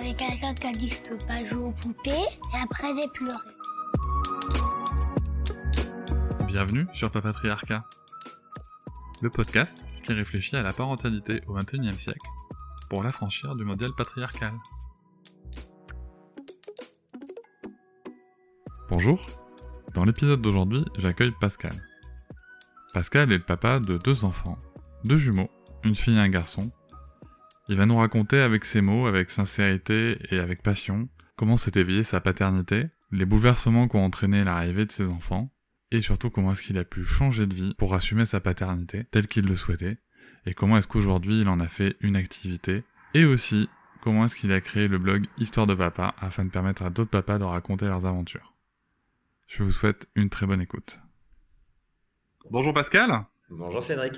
avait quelqu'un qui a dit que je peux pas jouer aux poupées, et après j'ai pleuré. Bienvenue sur Papatriarcat, le podcast qui réfléchit à la parentalité au XXIe siècle pour l'affranchir du modèle patriarcal. Bonjour, dans l'épisode d'aujourd'hui, j'accueille Pascal. Pascal est le papa de 2 enfants, 2 jumeaux, une fille et un garçon. Il va nous raconter avec ses mots, avec sincérité et avec passion, comment s'est éveillée sa paternité, les bouleversements qu'ont entraîné l'arrivée de ses enfants, et surtout comment est-ce qu'il a pu changer de vie pour assumer sa paternité telle qu'il le souhaitait, et comment est-ce qu'aujourd'hui il en a fait une activité, et aussi comment est-ce qu'il a créé le blog Histoire de Papa afin de permettre à d'autres papas de raconter leurs aventures. Je vous souhaite une très bonne écoute. Bonjour Pascal. Bonjour Cédric.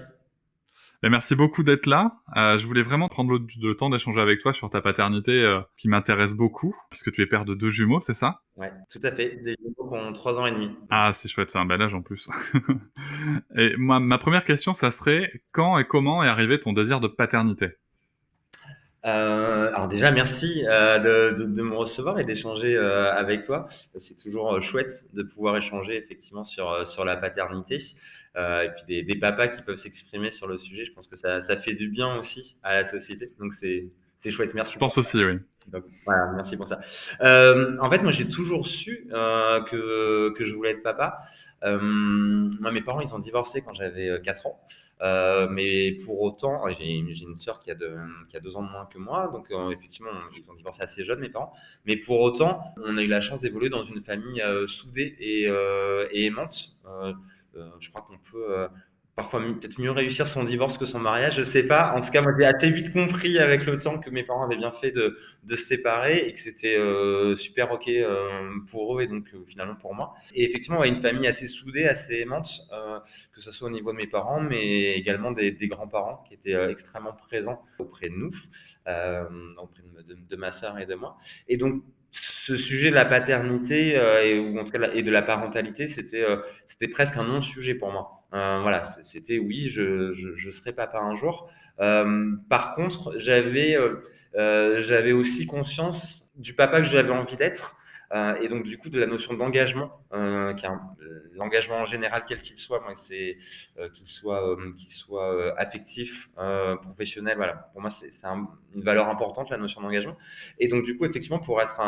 Merci beaucoup d'être là. Je voulais vraiment prendre le temps d'échanger avec toi sur ta paternité qui m'intéresse beaucoup, puisque tu es père de 2 jumeaux, c'est ça ? Ouais, tout à fait. Des jumeaux qui ont 3 ans et demi. Ah, c'est chouette, c'est un bel âge en plus. Et moi, ma première question, ça serait quand et comment est arrivé ton désir de paternité ? Alors déjà, merci de me recevoir et d'échanger avec toi. C'est toujours chouette de pouvoir échanger effectivement sur la paternité. Et puis des papas qui peuvent s'exprimer sur le sujet. Je pense que ça fait du bien aussi à la société. Donc c'est chouette. Merci. Je pense aussi, oui. Donc, voilà, merci pour ça. En fait, moi, j'ai toujours su que je voulais être papa. Moi, mes parents, ils ont divorcé quand j'avais 4 ans. Mais pour autant, j'ai une sœur qui a 2 ans de moins que moi. Donc, effectivement, ils ont divorcé assez jeunes, mes parents. Mais pour autant, on a eu la chance d'évoluer dans une famille soudée et aimante. Je crois qu'on peut parfois peut-être mieux réussir son divorce que son mariage, je sais pas. En tout cas, moi, j'ai assez vite compris avec le temps que mes parents avaient bien fait de se séparer et que c'était super ok pour eux et donc finalement pour moi. Et effectivement, ouais, une famille assez soudée, assez aimante, que ce soit au niveau de mes parents, mais également des grands-parents qui étaient extrêmement présents auprès de nous, auprès de ma sœur et de moi. Et donc, ce sujet de la paternité ou en tout cas et de la parentalité, c'était presque un non-sujet pour moi. Voilà, c'était oui, je serai papa un jour. Par contre, j'avais aussi conscience du papa que j'avais envie d'être. Et donc du coup de la notion d'engagement, l'engagement en général quel qu'il soit, moi c'est qu'il soit affectif, professionnel, voilà. Pour moi c'est une valeur importante la notion d'engagement. Et donc du coup effectivement pour être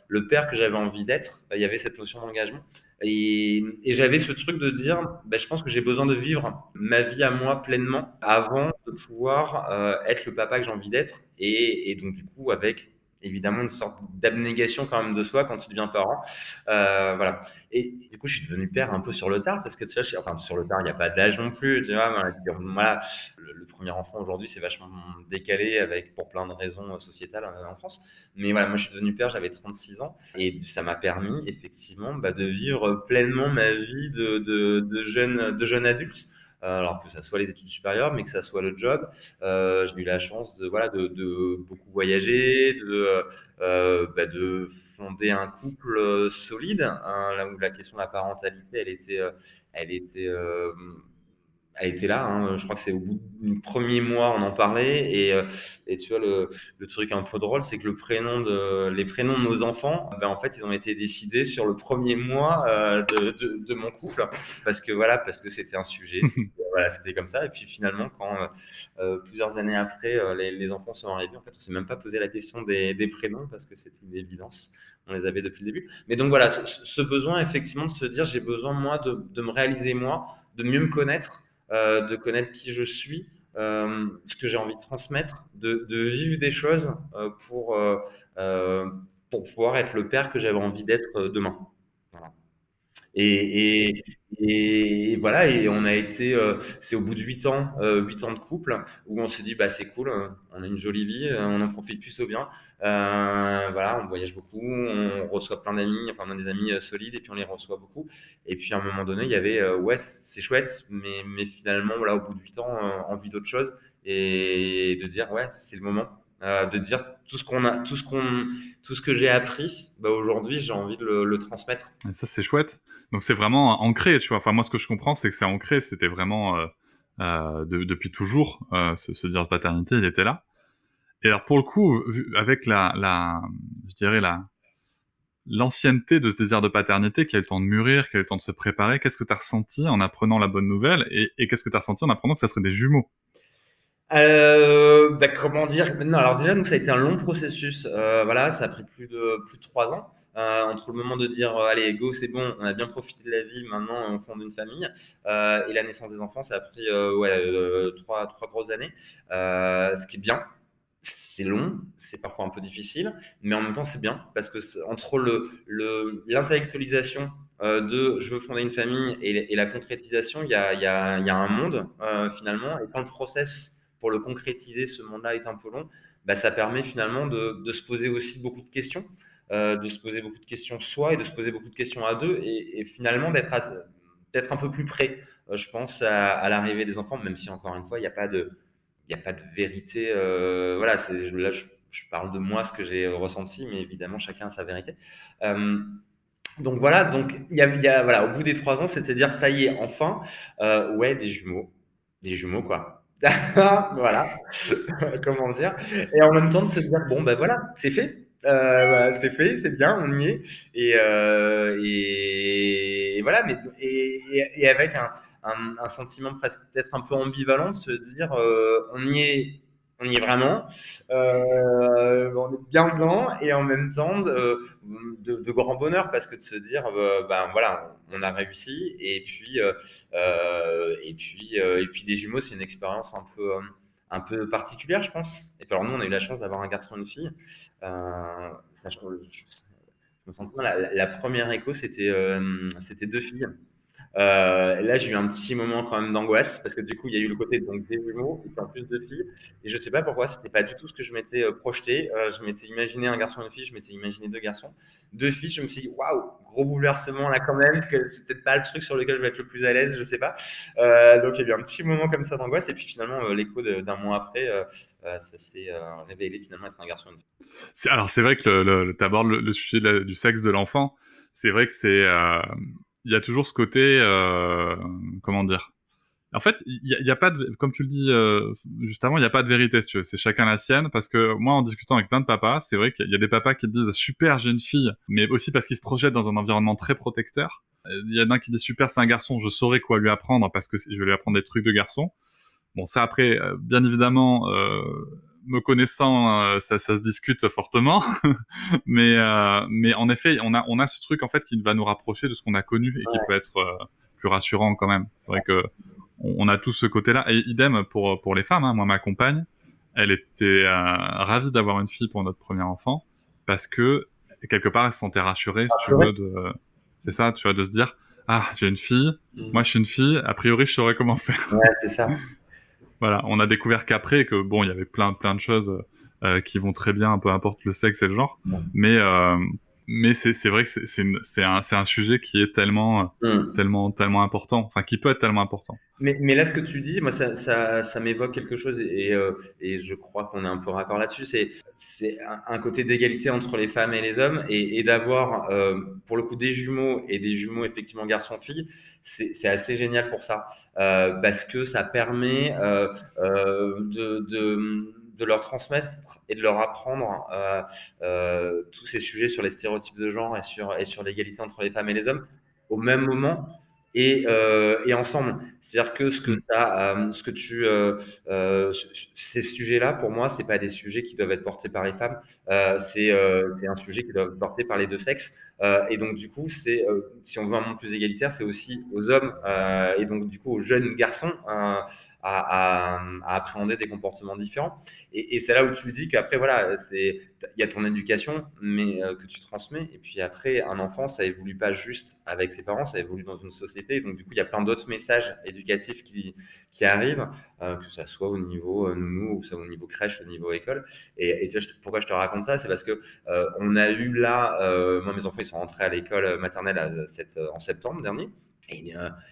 le père que j'avais envie d'être, il y avait cette notion d'engagement. Et j'avais ce truc de dire, je pense que j'ai besoin de vivre ma vie à moi pleinement avant de pouvoir être le papa que j'ai envie d'être. Et donc, du coup, avec évidemment une sorte d'abnégation quand même de soi quand tu deviens parent. Voilà. Et du coup, je suis devenu père un peu sur le tard parce que tu vois, enfin, sur le tard, il n'y a pas d'âge non plus. Tu vois, voilà, le premier enfant aujourd'hui, c'est vachement décalé pour plein de raisons sociétales en France. Mais voilà, moi je suis devenu père, j'avais 36 ans et ça m'a permis effectivement de vivre pleinement ma vie de jeune adulte. Alors que ça soit les études supérieures, mais que ça soit le job. J'ai eu la chance de beaucoup voyager, de fonder un couple solide, hein, là où la question de la parentalité, elle était elle était là, hein. Je crois que c'est au bout du premier mois, on en parlait. Et tu vois, le truc un peu drôle, c'est que les prénoms de nos enfants, en fait, ils ont été décidés sur le premier mois de mon couple. Parce que c'était un sujet. Voilà, c'était comme ça. Et puis finalement, quand plusieurs années après, les enfants sont arrivés, en fait, on s'est même pas posé la question des prénoms parce que c'était une évidence. On les avait depuis le début. Mais donc voilà, ce besoin, effectivement, de se dire, j'ai besoin, moi, de me réaliser, moi, de mieux me connaître, de connaître qui je suis, ce que j'ai envie de transmettre, de vivre des choses pour pouvoir être le père que j'avais envie d'être demain. Voilà. Et, et, et voilà, et on a été, c'est au bout de 8 ans de couple, où on s'est dit, c'est cool, on a une jolie vie, on en profite plus au bien. Voilà, on voyage beaucoup, on reçoit plein d'amis, enfin on a des amis solides, et puis on les reçoit beaucoup. Et puis à un moment donné, il y avait, ouais, c'est chouette, mais finalement, voilà, au bout de 8 ans, envie d'autre chose, et de dire, ouais, c'est le moment. De dire tout ce que j'ai appris, aujourd'hui, j'ai envie de le transmettre. Et ça, c'est chouette. Donc c'est vraiment ancré, tu vois. Enfin, moi, ce que je comprends, c'est que c'est ancré. C'était vraiment depuis toujours ce désir de paternité, il était là. Et alors pour le coup, avec je dirais l'ancienneté de ce désir de paternité qui a eu le temps de mûrir, qui a eu le temps de se préparer, qu'est-ce que tu as ressenti en apprenant la bonne nouvelle et qu'est-ce que tu as ressenti en apprenant que ça serait des jumeaux? Comment dire? Non, alors déjà, nous, ça a été un long processus. Voilà, ça a pris plus de 3 ans entre le moment de dire allez, go, c'est bon, on a bien profité de la vie, maintenant on fonde une famille. Et la naissance des enfants, ça a pris ouais, trois grosses années. Ce qui est bien, c'est long, c'est parfois un peu difficile, mais en même temps, c'est bien parce que entre l'intellectualisation de je veux fonder une famille et la concrétisation, il y a un monde finalement. Et quand le process pour le concrétiser, ce monde-là est un peu long, bah, ça permet finalement de se poser aussi beaucoup de questions, de se poser beaucoup de questions soi et de se poser beaucoup de questions à deux et finalement d'être un peu plus près, je pense, à l'arrivée des enfants, même si encore une fois, il n'y a pas de vérité. Voilà, là, je parle de moi, ce que j'ai ressenti, mais évidemment, chacun a sa vérité. Euh, donc voilà, donc voilà, au bout des 3 ans, c'est-à-dire ça y est, enfin, ouais, des jumeaux quoi. Voilà, comment dire. Et en même temps de se dire bon ben voilà, c'est fait. Voilà, c'est fait, c'est bien, on y est. Et voilà, et avec un sentiment presque peut-être un peu ambivalent de se dire on y est vraiment, on est bien dedans et en même temps de grand bonheur parce que de se dire ben voilà, on a réussi et puis des jumeaux, c'est une expérience un peu particulière, je pense. Et puis alors nous, on a eu la chance d'avoir un garçon et une fille. Ça, je me sens bien. La première écho, c'était deux filles. Là, j'ai eu un petit moment quand même d'angoisse parce que du coup, il y a eu le côté donc des jumeaux et puis en plus deux filles. Et je sais pas pourquoi, c'était pas du tout ce que je m'étais projeté. Je m'étais imaginé un garçon et une fille, je m'étais imaginé deux garçons. Deux filles, je me suis dit waouh, gros bouleversement là quand même, parce que c'est peut-être pas le truc sur lequel je vais être le plus à l'aise, je sais pas. Donc il y a eu un petit moment comme ça d'angoisse et puis finalement l'écho d'un mois après, ça s'est révélé finalement être un garçon et une fille. Alors c'est vrai que tu abordes le sujet du sexe de l'enfant. C'est vrai que il y a toujours ce côté, comment dire? En fait, il y a pas de, comme tu le dis juste avant, il y a pas de vérité, si tu veux. C'est chacun la sienne. Parce que moi, en discutant avec plein de papas, c'est vrai qu'il y a des papas qui te disent super, j'ai une fille, mais aussi parce qu'ils se projettent dans un environnement très protecteur. Il y en a un qui dit super, c'est un garçon, je saurais quoi lui apprendre parce que je vais lui apprendre des trucs de garçon. Bon, ça après, bien évidemment, me connaissant, ça se discute fortement, mais en effet, on a ce truc en fait qui va nous rapprocher de ce qu'on a connu et qui peut être plus rassurant quand même. C'est vrai que on a tous ce côté-là. Et idem pour les femmes. Hein. Moi, ma compagne, elle était ravie d'avoir une fille pour notre premier enfant parce que quelque part, elle se sentait rassurée, si tu veux, c'est ça, tu vois, de se dire, ah, j'ai une fille, moi je suis une fille, a priori je saurais comment faire. Ouais, c'est ça. Voilà, on a découvert qu'après que bon, il y avait plein de choses qui vont très bien, peu importe le sexe et le genre, mais c'est vrai que c'est un sujet qui est tellement important, enfin qui peut être tellement important. Mais là, ce que tu dis, moi, ça m'évoque quelque chose et je crois qu'on est un peu raccord là-dessus. C'est un côté d'égalité entre les femmes et les hommes et d'avoir, pour le coup, des jumeaux et des jumeaux, effectivement, garçon-fille, c'est assez génial pour ça. Parce que ça permet de leur transmettre et de leur apprendre tous ces sujets sur les stéréotypes de genre et sur l'égalité entre les femmes et les hommes au même moment et ensemble. C'est-à-dire que ces sujets-là, pour moi, c'est pas des sujets qui doivent être portés par les femmes. C'est un sujet qui doit être porté par les deux sexes. Et donc, du coup, si on veut un monde plus égalitaire, c'est aussi aux hommes et donc, du coup, aux jeunes garçons à appréhender des comportements différents. Et c'est là où tu dis qu'après, voilà, il y a ton éducation mais, que tu transmets. Et puis après, un enfant, ça évolue pas juste avec ses parents, ça évolue dans une société. Donc, du coup, il y a plein d'autres messages éducatifs qui arrivent, que ça soit au niveau nounou, ou ça au niveau crèche, au niveau école. Et tu vois, pourquoi je te raconte ça? C'est parce que on a eu là, moi, mes enfants, ils sont rentrés à l'école maternelle en septembre dernier.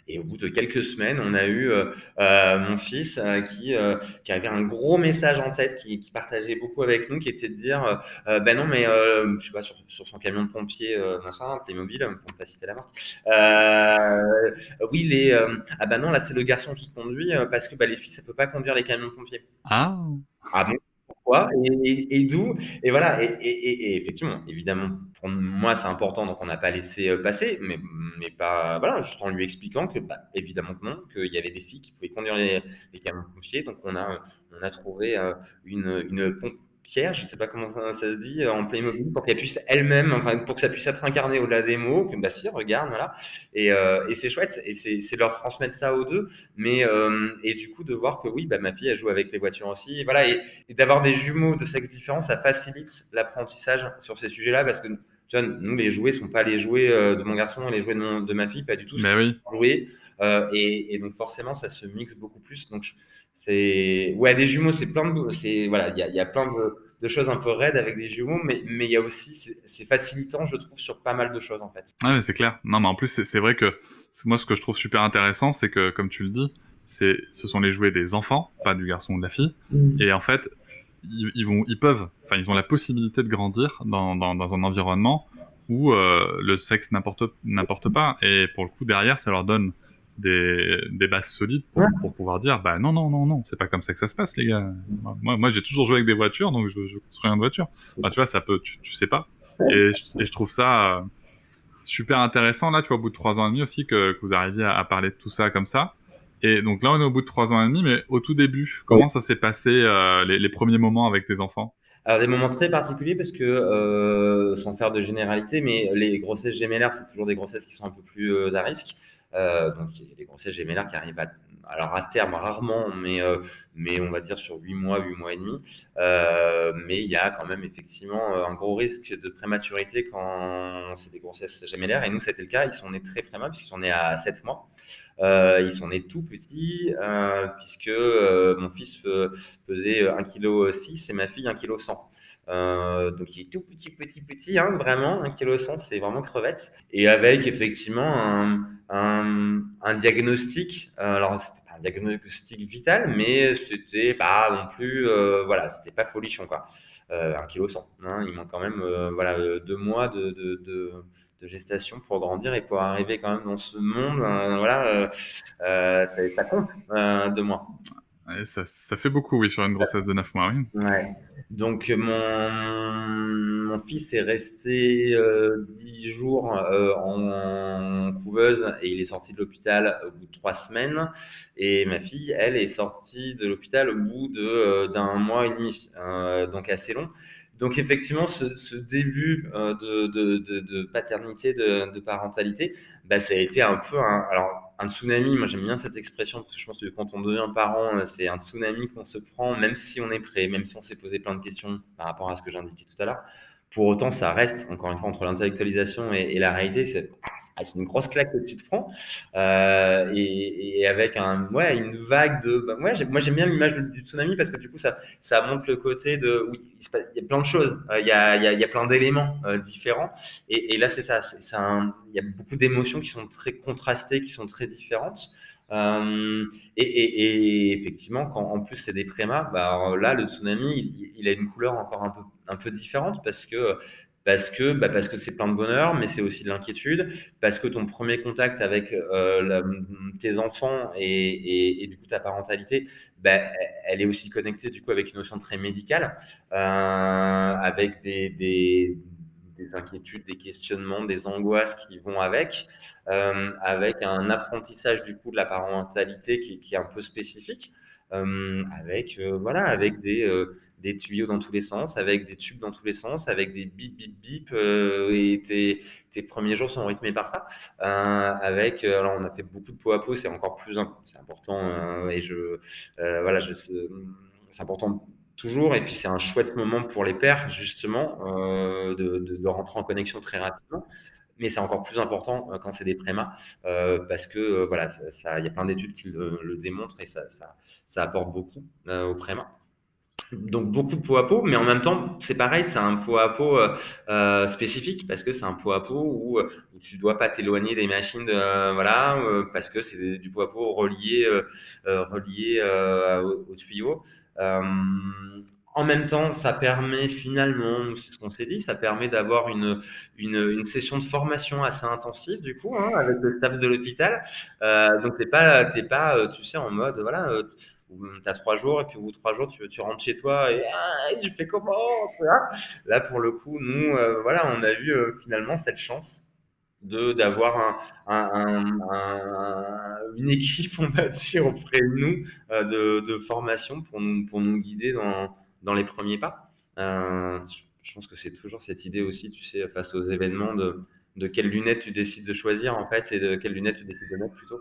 Et au bout de quelques semaines, on a eu mon fils qui avait un gros message en tête, qui partageait beaucoup avec nous, qui était de dire ben non, mais je sais pas, sur son camion de pompier, machin, Playmobil, pour ne pas citer la marque. Oui, ah ben non, là c'est le garçon qui conduit parce que bah, les filles, ça peut pas conduire les camions de pompiers. Ah, Ah bon? quoi et d'où et voilà et effectivement, évidemment, pour moi, c'est important, donc on n'a pas laissé, passer, mais pas voilà, juste en lui expliquant que, bah, évidemment que non, qu'il y avait des filles qui pouvaient conduire les camions pompiers, donc on a trouvé, une pompière, je sais pas comment ça se dit, en Playmobil pour qu'elle puisse elle-même, enfin, pour que ça puisse être incarné au-delà des mots, que, bah, si, regarde, voilà et c'est chouette et c'est leur transmettre ça aux 2 mais et du coup, de voir que oui, bah, ma fille, elle joue avec les voitures aussi et voilà et d'avoir des jumeaux de sexe différent, ça facilite l'apprentissage sur ces sujets-là parce que tu vois, nous, les jouets sont pas les jouets de mon garçon et les jouets de ma fille, pas du tout. C'est Mais oui. jouets. Et donc, forcément, ça se mixe beaucoup plus. Donc, c'est. Ouais, des jumeaux, c'est plein de. Voilà, il y a plein de choses un peu raides avec des jumeaux, mais il y a aussi. C'est facilitant, je trouve, sur pas mal de choses, en fait. Ouais, mais c'est clair. Non, mais en plus, c'est vrai que moi, ce que je trouve super intéressant, c'est que, comme tu le dis, ce sont les jouets des enfants, pas du garçon ou de la fille. Et en fait, ils peuvent, enfin, ils ont la possibilité de grandir dans un environnement où le sexe n'importe pas. Et pour le coup, derrière, ça leur donne des bases solides Ouais. pour pouvoir dire, bah non, non, non, non, c'est pas comme ça que ça se passe, les gars. Moi j'ai toujours joué avec des voitures, donc je construis une voiture. Bah, tu vois, ça peut, tu sais pas. Et je trouve ça super intéressant, là, tu vois, au bout de 3 ans et demi aussi, que vous arriviez à parler de tout ça comme ça. Et donc là, on est au bout de 3 ans et demi, mais au tout début, comment ça s'est passé, les premiers moments avec tes enfants? Alors, des moments très particuliers parce que, sans faire de généralité, mais les grossesses gémellaires, c'est toujours des grossesses qui sont un peu plus à risque. Donc, il y a des grossesses gémellaires qui arrivent alors à terme rarement, mais on va dire sur 8 mois et demi. Mais il y a quand même effectivement un gros risque de prématurité quand c'est des grossesses gémellaires. Et nous, c'était le cas. Ils sont nés très prémat puisqu'ils sont nés à 7 mois. Ils sont nés tout petits, puisque mon fils pesait 1,6 kg et ma fille 1,1 kg. Donc il est tout petit, petit, petit, hein, vraiment, 1,1 kg, c'est vraiment crevette. Et avec effectivement un diagnostic, alors c'était pas un diagnostic vital, mais c'était pas non plus, voilà, c'était pas folichon, quoi. 1,1 kg, hein, il manque quand même voilà, 2 mois de gestation pour grandir et pour arriver quand même dans ce monde. Voilà, ça compte 2 mois. Ouais, ça fait beaucoup, oui, sur une grossesse de 9 mois, oui. Ouais. Donc mon fils est resté 10 jours en couveuse et il est sorti de l'hôpital au bout de 3 semaines. Et ma fille, elle, est sortie de l'hôpital au bout d'un mois et demi, donc assez long. Donc effectivement, ce début de paternité, de parentalité, bah, ça a été un peu alors un tsunami. Moi, j'aime bien cette expression parce que je pense que quand on devient parent, c'est un tsunami qu'on se prend, même si on est prêt, même si on s'est posé plein de questions par rapport à ce que j'indiquais tout à l'heure. Pour autant, ça reste, encore une fois, entre l'intellectualisation et la réalité, c'est une grosse claque que tu te prends. Et avec ouais, une vague de. Bah, ouais, moi, j'aime bien l'image du tsunami parce que du coup, ça montre le côté de. Oui, il y a plein de choses, il y a plein d'éléments différents. Et là, c'est ça. Il y a beaucoup d'émotions qui sont très contrastées, qui sont très différentes. Et effectivement, quand en plus c'est des prémas, bah, alors là, le tsunami, il a une couleur encore un peu différente parce que c'est plein de bonheur, mais c'est aussi de l'inquiétude, parce que ton premier contact avec tes enfants et du coup ta parentalité, bah, elle est aussi connectée du coup avec une notion très médicale, avec des inquiétudes, des questionnements, des angoisses qui vont avec un apprentissage du coup de la parentalité qui est un peu spécifique, voilà, avec des tuyaux dans tous les sens, avec des tubes dans tous les sens, avec des bip bip bip, et tes premiers jours sont rythmés par ça. Alors on a fait beaucoup de peau à peau, c'est encore plus c'est important, et voilà, c'est important toujours, et puis c'est un chouette moment pour les pères justement de rentrer en connexion très rapidement. Mais c'est encore plus important quand c'est des prémas, parce que voilà, il y a plein d'études qui le démontrent et ça apporte beaucoup aux prémas. Donc beaucoup de pot à pot, mais en même temps, c'est pareil, c'est un pot à pot spécifique parce que c'est un pot à pot où tu dois pas t'éloigner des machines, voilà, parce que c'est du pot à pot relié au tuyau. Euh, En même temps, ça permet finalement, nous, c'est ce qu'on s'est dit, ça permet d'avoir une session de formation assez intensive du coup, hein, avec le staff de l'hôpital. Donc t'es pas, tu sais, en mode voilà. où tu as 3 jours et puis au bout de 3 jours, tu rentres chez toi et je fais comment, tu vois. Là, pour le coup, nous, voilà, on a eu finalement cette chance d'avoir une équipe, on va dire, auprès de nous de formation pour nous guider dans les premiers pas. Je pense que c'est toujours cette idée aussi, tu sais, face aux événements, de quelles lunettes tu décides de choisir, en fait, et de quelles lunettes tu décides de mettre plutôt.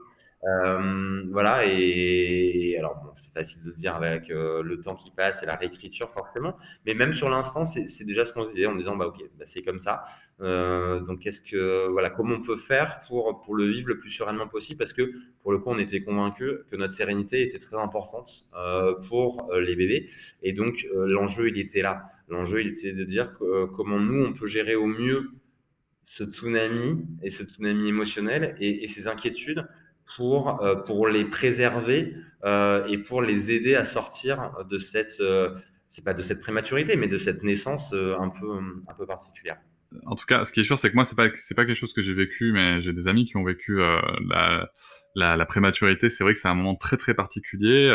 Voilà, et alors bon, c'est facile de dire avec le temps qui passe et la réécriture forcément, mais même sur l'instant, c'est déjà ce qu'on se disait en disant, bah ok, bah, c'est comme ça. Donc, voilà, comment on peut faire pour le vivre le plus sereinement possible? Parce que pour le coup, on était convaincus que notre sérénité était très importante pour les bébés. Et donc, l'enjeu, il était là. L'enjeu, il était de dire comment nous, on peut gérer au mieux ce tsunami et ce tsunami émotionnel et ces inquiétudes pour les préserver et pour les aider à sortir de c'est pas de cette prématurité, mais de cette naissance un peu particulière. En tout cas, ce qui est sûr, c'est que moi, c'est pas quelque chose que j'ai vécu, mais j'ai des amis qui ont vécu la prématurité. C'est vrai que c'est un moment très très particulier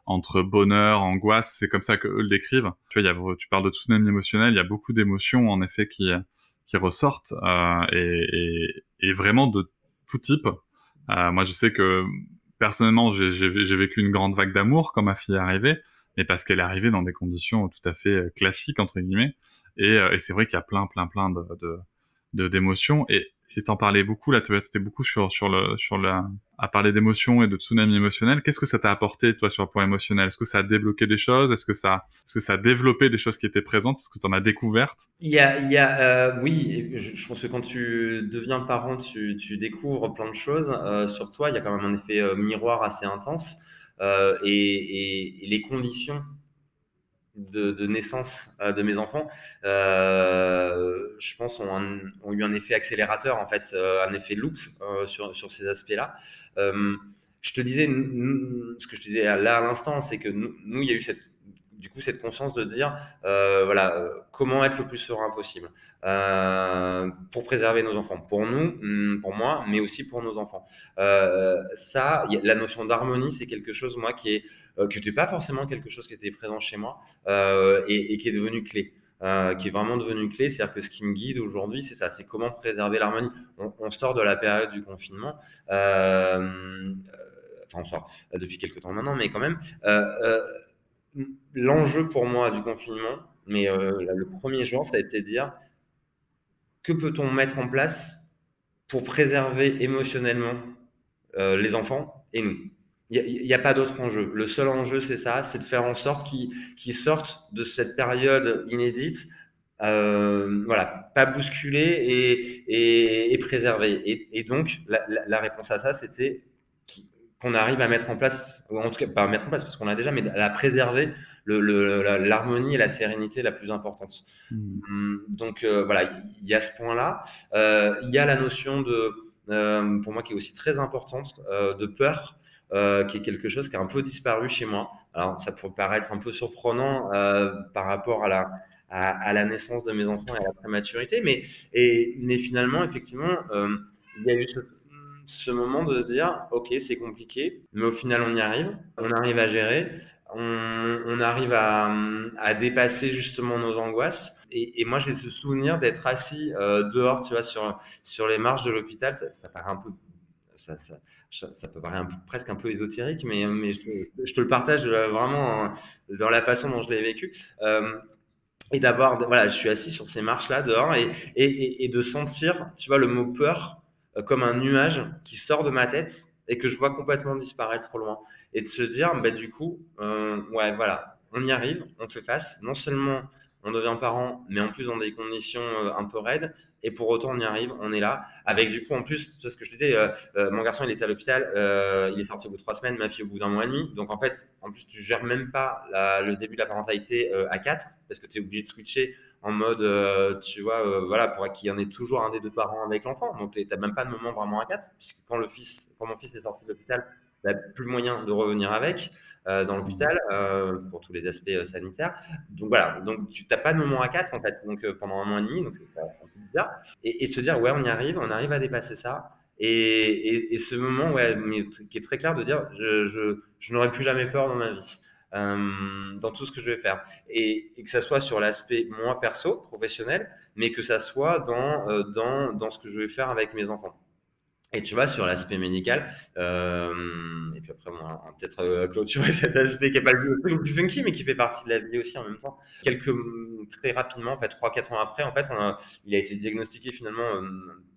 entre bonheur, angoisse. C'est comme ça que eux le décrivent. Tu vois, tu parles de tsunami émotionnel. Il y a beaucoup d'émotions en effet qui ressortent et vraiment de tout type. Moi, je sais que personnellement, j'ai vécu une grande vague d'amour quand ma fille est arrivée, mais parce qu'elle est arrivée dans des conditions tout à fait classiques entre guillemets. Et c'est vrai qu'il y a plein d'émotions. Et t'en parlais beaucoup là, tu étais beaucoup à parler d'émotions et de tsunami émotionnel. Qu'est-ce que ça t'a apporté toi sur le plan émotionnel? Est-ce que ça a débloqué des choses? Est-ce que ça a développé des choses qui étaient présentes? Est-ce que t'en as découvertes? Oui, et je pense que quand tu deviens parent, tu découvres plein de choses sur toi. Il y a quand même un effet miroir assez intense et les conditions de naissance de mes enfants, je pense, ont eu un effet accélérateur, en fait, un effet loop sur ces aspects-là. Euh, je te disais, ce que je te disais là à l'instant, c'est que nous, il y a eu du coup, cette conscience de dire, voilà, comment être le plus serein possible pour préserver nos enfants, pour nous, pour moi, mais aussi pour nos enfants. La notion d'harmonie, c'est quelque chose, moi, qui n'était pas forcément quelque chose qui était présent chez moi et qui est devenu clé. Qui est vraiment devenu clé, c'est-à-dire que ce qui me guide aujourd'hui, c'est ça, c'est comment préserver l'harmonie. On sort de la période du confinement, enfin on sort depuis quelques temps maintenant, mais quand même, l'enjeu pour moi du confinement, mais le premier jour, ça a été de dire que peut-on mettre en place pour préserver émotionnellement les enfants et nous. Il n'y a pas d'autre enjeu. Le seul enjeu, c'est ça, c'est de faire en sorte qu'ils sortent de cette période inédite, voilà, pas bousculés et préservés. Et donc, la réponse à ça, c'était qu'on arrive à mettre en place, ou en tout cas, pas à mettre en place parce qu'on l'a déjà, mais à préserver l'harmonie et la sérénité la plus importante. Donc, voilà, il y a ce point-là. Il y a la notion pour moi qui est aussi très importante, de peur, qui est quelque chose qui a un peu disparu chez moi. Alors, ça peut paraître un peu surprenant par rapport à la naissance de mes enfants et à la prématurité, mais finalement, effectivement, il y a eu ce moment de se dire, ok, c'est compliqué, mais au final, on arrive à gérer, on arrive à dépasser justement nos angoisses. Et moi, j'ai ce souvenir d'être assis dehors, tu vois, sur les marches de l'hôpital. Ça paraît un peu, ça peut paraître presque un peu ésotérique, mais je te le partage vraiment dans la façon dont je l'ai vécu. Et voilà, je suis assis sur ces marches-là dehors et de sentir, tu vois, le mot peur comme un nuage qui sort de ma tête et que je vois complètement disparaître au loin. Et de se dire, bah, du coup, ouais, voilà, on y arrive, on fait face. Non seulement on devient parent, mais en plus dans des conditions un peu raides. Et pour autant, on y arrive, on est là. Avec du coup, en plus, c'est ce que je disais, mon garçon, il était à l'hôpital, il est sorti au bout de 3 semaines, ma fille au bout d'un mois et demi. Donc en fait, en plus, tu gères même pas le début de la parentalité à 4 parce que tu es obligé de switcher en mode, tu vois, voilà, pour qu'il y en ait toujours un des deux parents avec l'enfant. Donc tu n'as même pas de moment vraiment à 4 puisque quand mon fils est sorti de l'hôpital, il n'a plus moyen de revenir avec dans l'hôpital pour tous les aspects sanitaires. Donc voilà, donc tu n'as pas de moment à 4 en fait, donc pendant un mois et demi, donc c'est un peu bizarre. Et se dire, ouais, on y arrive, on arrive à dépasser ça. Et ce moment, ouais, mais qui est très clair de dire, je n'aurai plus jamais peur dans ma vie, dans tout ce que je vais faire. Et que ça soit sur l'aspect moi perso, professionnel, mais que ça soit dans ce que je vais faire avec mes enfants. Et tu vois, sur l'aspect médical, et puis après, on va peut-être clôturer cet aspect qui est pas le plus funky, mais qui fait partie de la vie aussi en même temps. Très rapidement, en fait, 3-4 ans après, en fait, il a été diagnostiqué finalement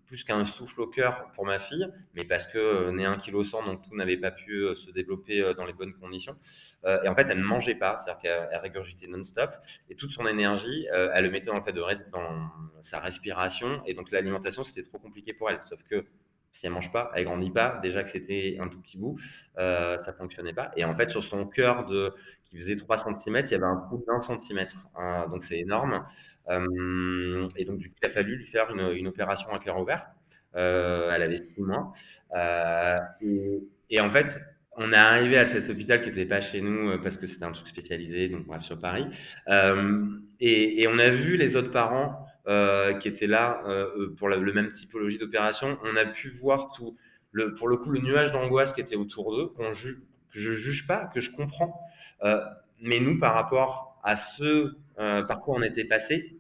plus qu'un souffle au cœur pour ma fille, mais parce que né 1,1 kg, donc tout n'avait pas pu se développer dans les bonnes conditions. Et en fait, elle ne mangeait pas, c'est-à-dire qu'elle régurgitait non-stop, et toute son énergie, elle le mettait dans le fait dans sa respiration, et donc l'alimentation, c'était trop compliqué pour elle. Sauf que si elle mange pas, elle grandit pas. Déjà que c'était un tout petit bout, ça fonctionnait pas. Et en fait, sur son cœur qui faisait 3 centimètres, il y avait un trou d'1 centimètre. Donc c'est énorme. Et donc du coup, il a fallu lui faire une opération à cœur ouvert. Elle avait 6 mois. Et en fait, on est arrivé à cet hôpital qui n'était pas chez nous parce que c'était un truc spécialisé, donc bref, sur Paris. Et on a vu les autres parents qui étaient là pour le même typologie d'opération. On a pu voir pour le coup, le nuage d'angoisse qui était autour d'eux, que je juge pas, que je comprends. Euh, mais nous, par rapport à ce par quoi on était passé,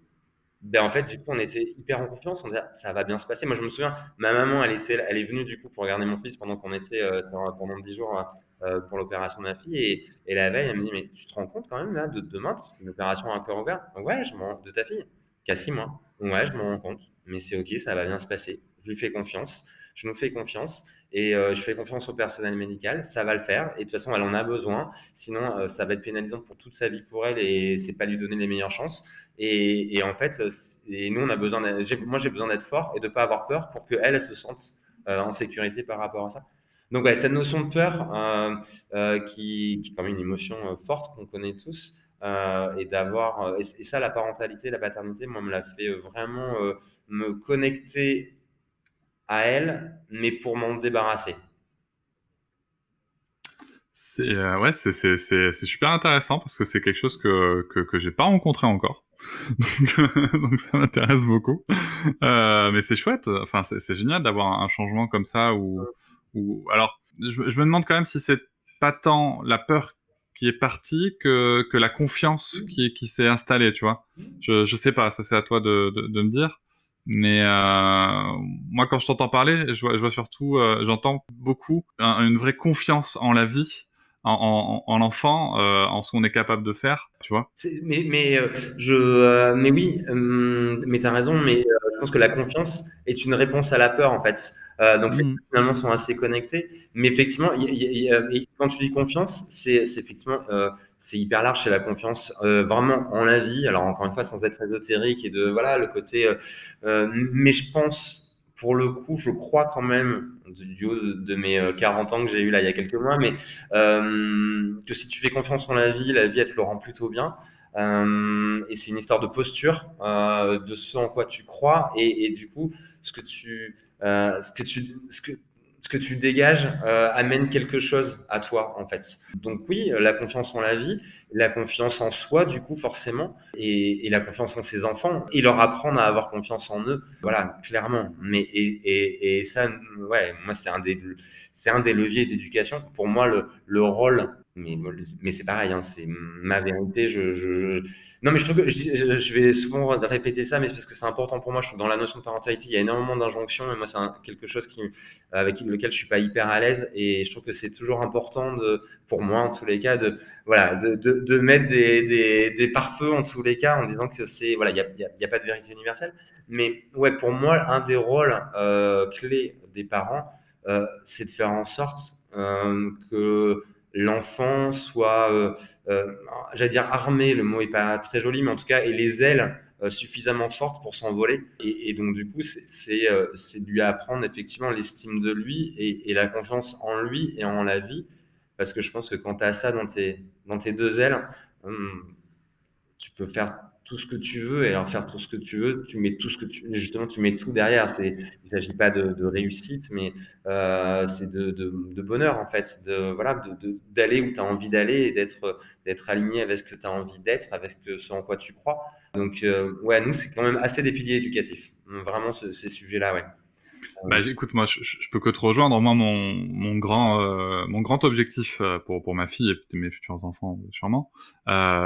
ben en fait, du coup, on était hyper en confiance. On disait, ah, ça va bien se passer. Moi, je me souviens, ma maman, elle est venue du coup pour regarder mon fils pendant qu'on était pendant 10 jours pour l'opération de ma fille. Et la veille, elle me dit, mais tu te rends compte quand même là de demain, c'est une opération à cœur ouvert. Ouais, de ta fille, qui a 6 mois. Ouais, je m'en rends compte. Mais c'est ok, ça va bien se passer. Je lui fais confiance. Je nous fais confiance. Et je fais confiance au personnel médical, ça va le faire. Et de toute façon, elle en a besoin. Sinon, ça va être pénalisant pour toute sa vie pour elle et c'est pas lui donner les meilleures chances. Et en fait, nous, on a besoin moi, j'ai besoin d'être fort et de ne pas avoir peur pour qu'elle se sente en sécurité par rapport à ça. Donc, ouais, cette notion de peur, qui est quand même une émotion forte qu'on connaît tous, et ça, la parentalité, la paternité, moi, me l'a fait vraiment me connecter à elle, mais pour m'en débarrasser. Ouais, c'est super intéressant parce que c'est quelque chose que j'ai pas rencontré encore. Donc ça m'intéresse beaucoup. Mais c'est chouette. Enfin, c'est génial d'avoir un changement comme ça alors, je me demande quand même si c'est pas tant la peur qui est partie que la confiance qui s'est installée, tu vois. Je sais pas, ça c'est à toi de me dire. Mais moi, quand je t'entends parler, je vois surtout, j'entends beaucoup une vraie confiance en la vie, en l'enfant, en ce qu'on est capable de faire, tu vois. Mais oui, mais tu as raison, mais je pense que la confiance est une réponse à la peur, en fait. Donc les deux, Mhm. finalement, sont assez connectés. Mais effectivement, et quand tu dis confiance, c'est effectivement, c'est hyper large, c'est la confiance vraiment en la vie. Alors encore une fois, sans être ésotérique et de voilà le côté, mais je pense, pour le coup, je crois quand même du haut de mes 40 ans que j'ai eu là il y a quelques mois, mais que si tu fais confiance en la vie elle te le rend plutôt bien. Et c'est une histoire de posture, de ce en quoi tu crois, et du coup, ce que tu, ce que tu, ce que tu dégages amène quelque chose à toi, en fait. Donc oui, la confiance en la vie, la confiance en soi, du coup, forcément, et la confiance en ses enfants, et leur apprendre à avoir confiance en eux, voilà, clairement. Et ça, ouais, moi, c'est un des leviers d'éducation. Pour moi, le rôle, mais c'est pareil, hein, c'est ma vérité. Non, mais je trouve que je vais souvent répéter ça, mais c'est parce que c'est important pour moi. Je trouve que dans la notion de parentalité, il y a énormément d'injonctions, et moi, c'est quelque chose avec lequel je suis pas hyper à l'aise, et je trouve que c'est toujours important pour moi, en tous les cas, voilà, de mettre des pare-feux en tous les cas, en disant que voilà, il y a pas de vérité universelle. Mais ouais, pour moi, un des rôles clés des parents, c'est de faire en sorte que l'enfant soit, euh, j'allais dire armé, le mot est pas très joli, mais en tout cas, et les ailes suffisamment fortes pour s'envoler. Et donc, du coup, c'est de lui apprendre effectivement l'estime de lui et la confiance en lui et en la vie. Parce que je pense que quand tu as ça dans tes deux ailes, hum, tu peux faire tout ce que tu veux, et alors faire tout ce que tu veux, tu mets tout ce que justement, tu mets tout derrière. Il s'agit pas de réussite, mais c'est de bonheur, en fait, voilà, d'aller où tu as envie d'aller et d'être aligné avec ce que tu as envie d'être, avec ce en quoi tu crois. Donc, ouais, nous, c'est quand même assez des piliers éducatifs. Vraiment, ces sujets-là, ouais. Bah, écoute, moi, je peux que te rejoindre. Moi, mon grand objectif pour ma fille et mes futurs enfants, sûrement,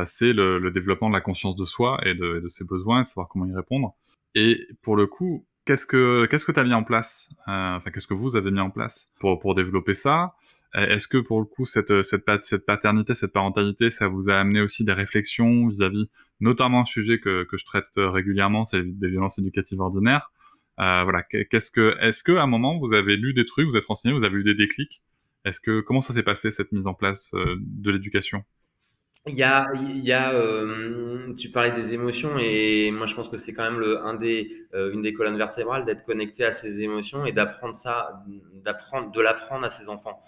c'est le développement de la conscience de soi et de ses besoins, de savoir comment y répondre. Et pour le coup, qu'est-ce que tu as mis en place enfin, qu'est-ce que vous avez mis en place pour développer ça? Est-ce que pour le coup, cette paternité, cette parentalité, ça vous a amené aussi des réflexions vis-à-vis, notamment un sujet que je traite régulièrement, c'est des violences éducatives ordinaires. Voilà, est-ce que à un moment vous avez lu des trucs, vous êtes renseigné, vous avez eu des déclics? Comment ça s'est passé cette mise en place de l'éducation? Tu parlais des émotions et moi je pense que c'est quand même une des colonnes vertébrales d'être connecté à ses émotions et de l'apprendre à ses enfants.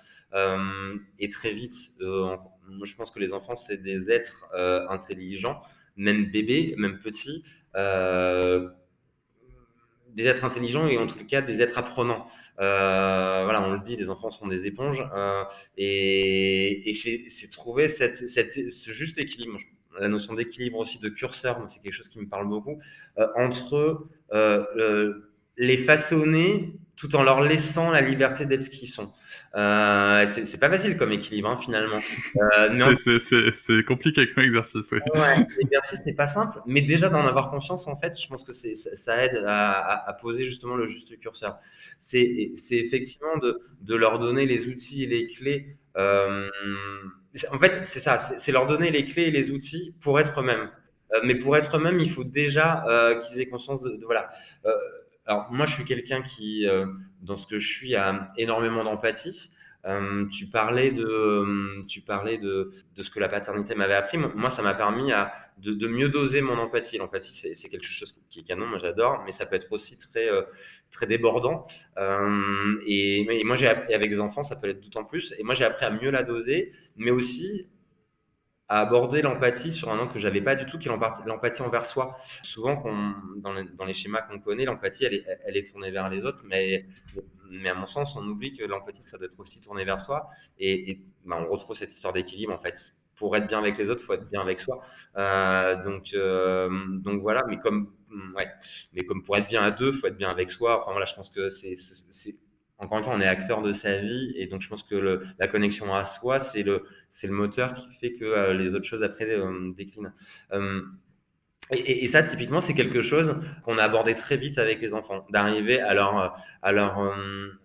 Et très vite, moi je pense que les enfants c'est des êtres intelligents, même bébés, même petits, euh, des êtres intelligents et en tout cas des êtres apprenants. Voilà, on le dit, les enfants sont des éponges et c'est trouver ce juste équilibre. La notion d'équilibre aussi, de curseur, c'est quelque chose qui me parle beaucoup, entre les façonner tout en leur laissant la liberté d'être ce qu'ils sont. C'est pas facile comme équilibre, hein, finalement. Mais en C'est compliqué comme exercice, oui. Ouais, l'exercice n'est pas simple, mais déjà d'en avoir conscience, en fait, je pense que ça aide à poser justement le juste curseur. C'est effectivement de leur donner les outils et les clés. En fait, c'est ça, c'est leur donner les clés et les outils pour être eux-mêmes. Mais pour être eux-mêmes, il faut déjà qu'ils aient conscience voilà. Euh, alors, moi, je suis quelqu'un qui, dans ce que je suis, a énormément d'empathie. Tu parlais de ce que la paternité m'avait appris. Moi, ça m'a permis de mieux doser mon empathie. L'empathie, c'est quelque chose qui est canon, moi j'adore, mais ça peut être aussi très débordant. Et moi, et avec des enfants, ça peut l'être d'autant plus. Et moi, j'ai appris à mieux la doser, mais aussi à aborder l'empathie sur un angle que j'avais pas du tout, qui est l'empathie envers soi. Souvent, dans les schémas qu'on connaît, l'empathie, elle est tournée vers les autres, mais à mon sens, on oublie que l'empathie, ça doit être aussi tourné vers soi. Et on retrouve cette histoire d'équilibre, en fait. Pour être bien avec les autres, il faut être bien avec soi. Donc voilà, ouais, mais comme pour être bien à deux, il faut être bien avec soi. Enfin voilà, je pense que encore une fois, on est acteur de sa vie, et donc je pense que la connexion à soi, c'est le moteur qui fait que les autres choses après déclinent. Euh, et ça, typiquement, c'est quelque chose qu'on a abordé très vite avec les enfants, d'arriver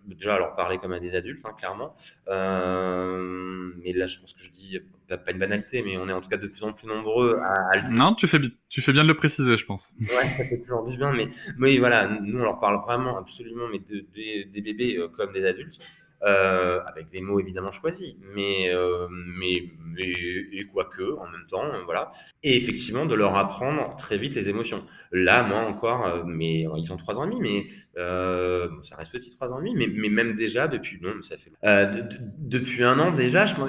déjà à leur parler comme à des adultes, hein, clairement. Mais là, je pense que je dis pas une banalité, mais on est en tout cas de plus en plus nombreux à le. Non, tu fais bien de le préciser, je pense. Ouais, ça fait toujours du bien, mais oui, voilà, nous, on leur parle vraiment absolument, mais des bébés comme des adultes, avec des mots évidemment choisis, et quoique, en même temps, voilà. Et effectivement, de leur apprendre très vite les émotions. Là, moi encore, mais ils ont 3 ans et demi, mais bon, ça reste petit, 3 ans et demi, mais même déjà, depuis, non, ça fait, depuis 1 an déjà, je pense,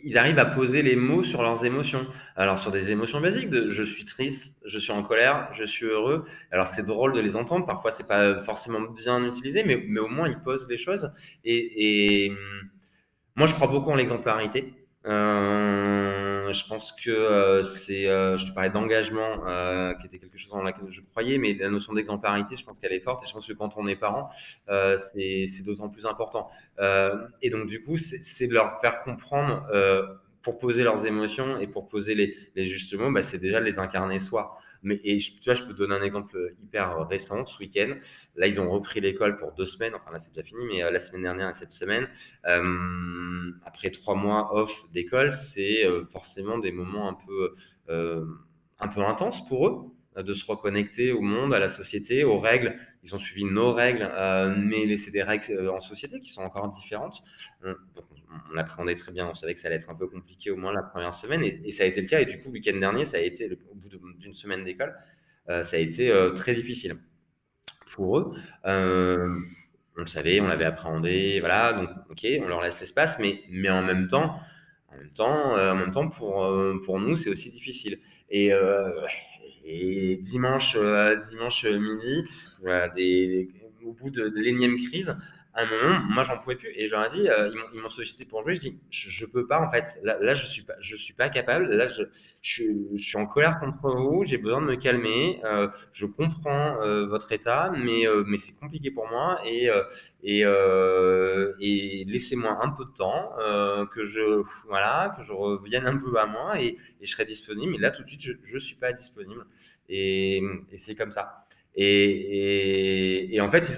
ils arrivent à poser les mots sur leurs émotions. Alors, sur des émotions basiques, je suis triste, je suis en colère, je suis heureux. Alors, c'est drôle de les entendre. Parfois, c'est pas forcément bien utilisé, mais au moins, ils posent les choses. Moi, je crois beaucoup en l'exemplarité. Je pense que je te parlais d'engagement, qui était quelque chose dans laquelle je croyais, mais la notion d'exemplarité, je pense qu'elle est forte. Et je pense que quand on est parent, c'est d'autant plus important. Et donc, du coup, c'est de leur faire comprendre, pour poser leurs émotions et pour poser les justes mots, bah, c'est déjà de les incarner soi. Tu vois, je peux te donner un exemple hyper récent. Ce week-end, là, ils ont repris l'école pour 2 semaines. Enfin, là, c'est déjà fini, mais la semaine dernière et cette semaine. Après 3 mois off d'école, c'est forcément des moments un peu intenses pour eux, de se reconnecter au monde, à la société, aux règles. Ils ont suivi nos règles, mais c'est des règles en société qui sont encore différentes. Donc on appréhendait très bien, on savait que ça allait être un peu compliqué au moins la première semaine, et ça a été le cas. Et du coup, le week-end dernier, ça a été, au bout d'une semaine d'école, ça a été très difficile pour eux. On le savait, on l'avait appréhendé, voilà, donc ok, on leur laisse l'espace, mais en même temps pour nous, c'est aussi difficile. Et, dimanche midi, voilà, au bout de l'énième crise, à un moment, moi, j'en pouvais plus et je leur ai dit, ils m'ont sollicité pour jouer. Je dis, je peux pas en fait. Là, je suis pas capable. Là, je suis en colère contre vous. J'ai besoin de me calmer. Je comprends votre état, mais c'est compliqué pour moi et laissez-moi un peu de temps, voilà, que je revienne un peu à moi et je serai disponible. Mais là, tout de suite, je suis pas disponible et c'est comme ça. Et en fait,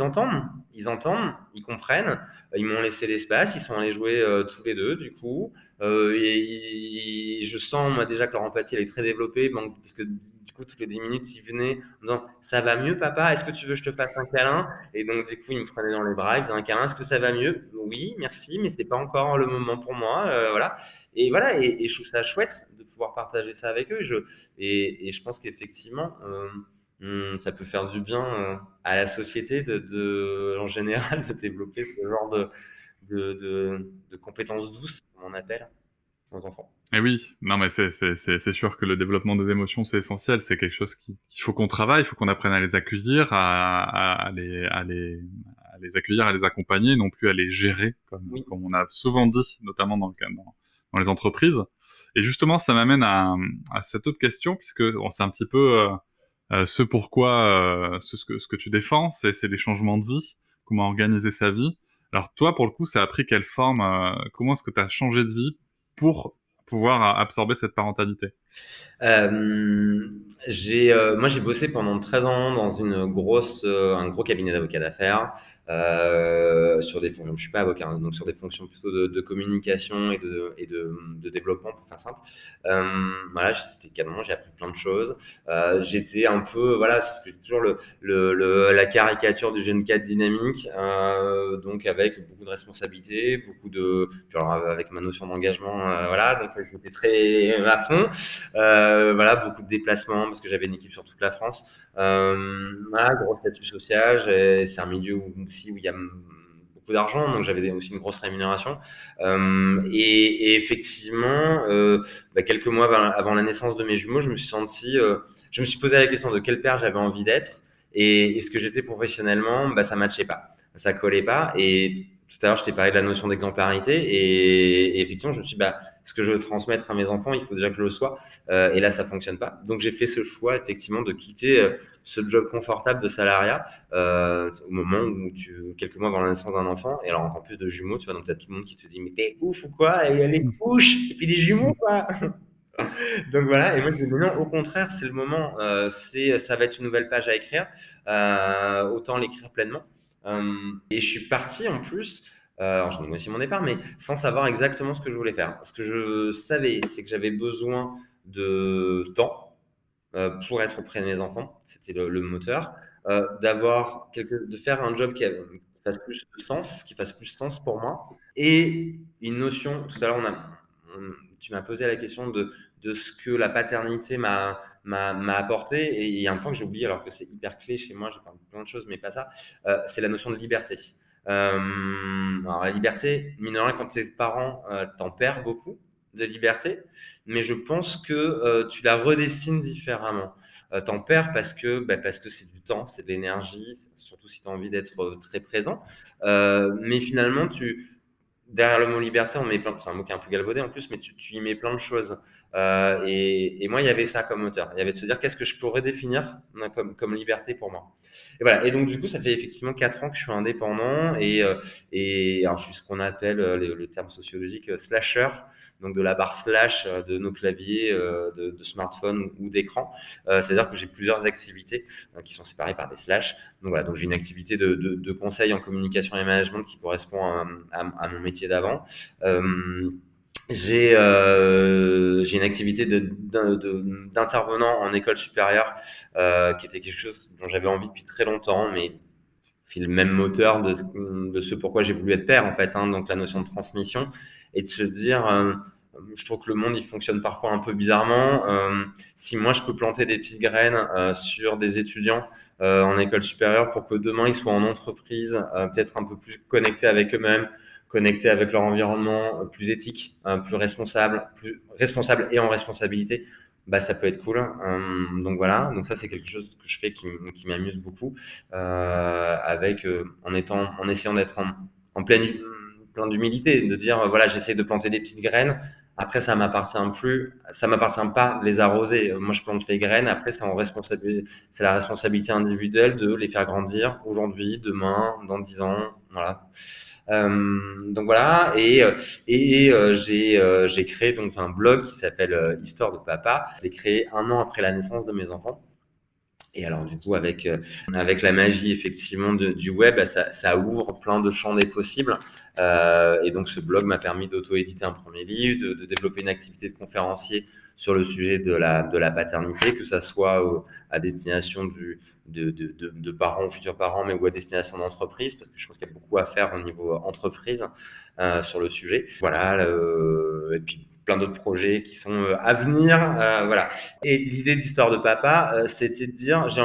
ils comprennent. Ils m'ont laissé l'espace, ils sont allés jouer tous les deux, du coup. Je sens, moi, déjà que leur empathie, elle est très développée, parce que du coup, toutes les 10 minutes, ils venaient en disant ça va mieux, papa? Est-ce que tu veux que je te fasse un câlin? Et donc, du coup, ils me prenaient dans les bras, ils faisaient un câlin. Est-ce que ça va mieux? Oui, merci, mais c'est pas encore le moment pour moi. Voilà. Et voilà, et je trouve ça chouette de pouvoir partager ça avec eux. Et je pense qu'effectivement, ça peut faire du bien à la société en général de développer ce genre de compétences douces, comme on appelle, aux enfants. Et oui, non mais c'est sûr que le développement des émotions c'est essentiel, c'est quelque chose qu'il faut qu'on travaille, il faut qu'on apprenne à les accueillir, à les accueillir, à les accompagner, non plus à les gérer Oui. comme on a souvent dit, notamment dans les entreprises. Et justement, ça m'amène à cette autre question puisque c'est un petit peu ce que tu défends, c'est les changements de vie, comment organiser sa vie. Alors toi, pour le coup, ça a pris quelle forme, comment est-ce que tu as changé de vie pour pouvoir absorber cette parentalité? Euh, Moi, j'ai bossé pendant 13 ans dans un gros cabinet d'avocats d'affaires sur des fonctions. Je suis pas avocat, hein, donc sur des fonctions plutôt de communication et de développement, pour faire simple. Voilà, c'était canon, j'ai appris plein de choses. J'étais un peu, voilà, c'est ce que je dis toujours la caricature du jeune cadre dynamique, donc avec beaucoup de responsabilités, genre avec ma notion d'engagement, voilà, donc j'étais très à fond. Voilà, beaucoup de déplacements parce que j'avais une équipe sur toute la France. Voilà, gros statut social. C'est un milieu aussi où il y a beaucoup d'argent, donc j'avais aussi une grosse rémunération. Et effectivement, quelques mois avant la naissance de mes jumeaux, je me suis posé la question de quel père j'avais envie d'être et ce que j'étais professionnellement, ça matchait pas, ça collait pas. Et tout à l'heure, je t'ai parlé de la notion d'exemplarité et effectivement, je me suis dit, ce que je veux transmettre à mes enfants, il faut déjà que je le sois. Et là, ça fonctionne pas. Donc, j'ai fait ce choix, effectivement, de quitter ce job confortable de salariat au moment quelques mois avant la naissance d'un enfant. Et alors, encore plus de jumeaux, tu vois, donc t'as tout le monde qui te dit, mais t'es ouf ou quoi? Et il y a les couches, et puis les jumeaux, quoi. Donc voilà, et moi je dis non, au contraire, c'est le moment, ça va être une nouvelle page à écrire, autant l'écrire pleinement. Et je suis parti en plus, alors j'ai négocié mon départ, mais sans savoir exactement ce que je voulais faire. Ce que je savais, c'est que j'avais besoin de temps pour être auprès de mes enfants, c'était le moteur, de faire un job fasse plus de sens, qui fasse plus sens pour moi, et une notion, tout à l'heure tu m'as posé la question de ce que la paternité m'a apporté. Et il y a un point que j'ai oublié, alors que c'est hyper clé chez moi, j'ai parlé de plein de choses, mais pas ça. C'est la notion de liberté. Alors la liberté, mine de rien, quand tu es parent, t'en perds beaucoup de liberté, mais je pense que tu la redessines différemment. T'en perds parce que c'est du temps, c'est de l'énergie, surtout si tu as envie d'être très présent. Mais finalement, derrière le mot liberté, on met c'est un mot qui est un peu galvaudé en plus, mais tu y mets plein de choses. Et moi, il y avait ça comme moteur. Il y avait de se dire qu'est-ce que je pourrais définir comme liberté pour moi. Et voilà. Et donc, du coup, ça fait effectivement 4 ans que je suis indépendant et alors, je suis ce qu'on appelle le terme sociologique slasher, donc de la barre slash de nos claviers de smartphone ou d'écran. C'est-à-dire que j'ai plusieurs activités qui sont séparées par des slash. Donc voilà, donc j'ai une activité de conseil en communication et management qui correspond à mon métier d'avant. J'ai une activité d'intervenant en école supérieure qui était quelque chose dont j'avais envie depuis très longtemps, mais c'est le même moteur de ce pourquoi j'ai voulu être père en fait, hein, donc la notion de transmission et de se dire, je trouve que le monde il fonctionne parfois un peu bizarrement. Si moi je peux planter des petites graines sur des étudiants en école supérieure pour que demain ils soient en entreprise, peut-être un peu plus connectés avec eux-mêmes, connectés avec leur environnement, plus éthique, plus responsable et en responsabilité, bah, ça peut être cool. Donc voilà, donc ça c'est quelque chose que je fais qui m'amuse beaucoup, en essayant d'être en plein d'humilité, de dire voilà, j'essaie de planter des petites graines. Après, ça m'appartient pas de les arroser. Moi, je plante les graines. Après, c'est la responsabilité individuelle de les faire grandir aujourd'hui, demain, dans 10 ans. Voilà. Donc voilà, j'ai créé donc un blog qui s'appelle Histoire de Papa. Je l'ai créé 1 an après la naissance de mes enfants. Et alors du coup, avec la magie effectivement du web, bah, ça ouvre plein de champs des possibles. Et donc ce blog m'a permis d'auto-éditer un premier livre, de développer une activité de conférencier sur le sujet de la paternité, que ça soit à destination de parents, futurs parents, mais ou à destination d'entreprises, parce que je pense qu'il y a beaucoup à faire au niveau entreprise sur le sujet. Voilà, et puis plein d'autres projets qui sont à venir. Voilà. Et l'idée d'Histoire de Papa, c'était de dire, il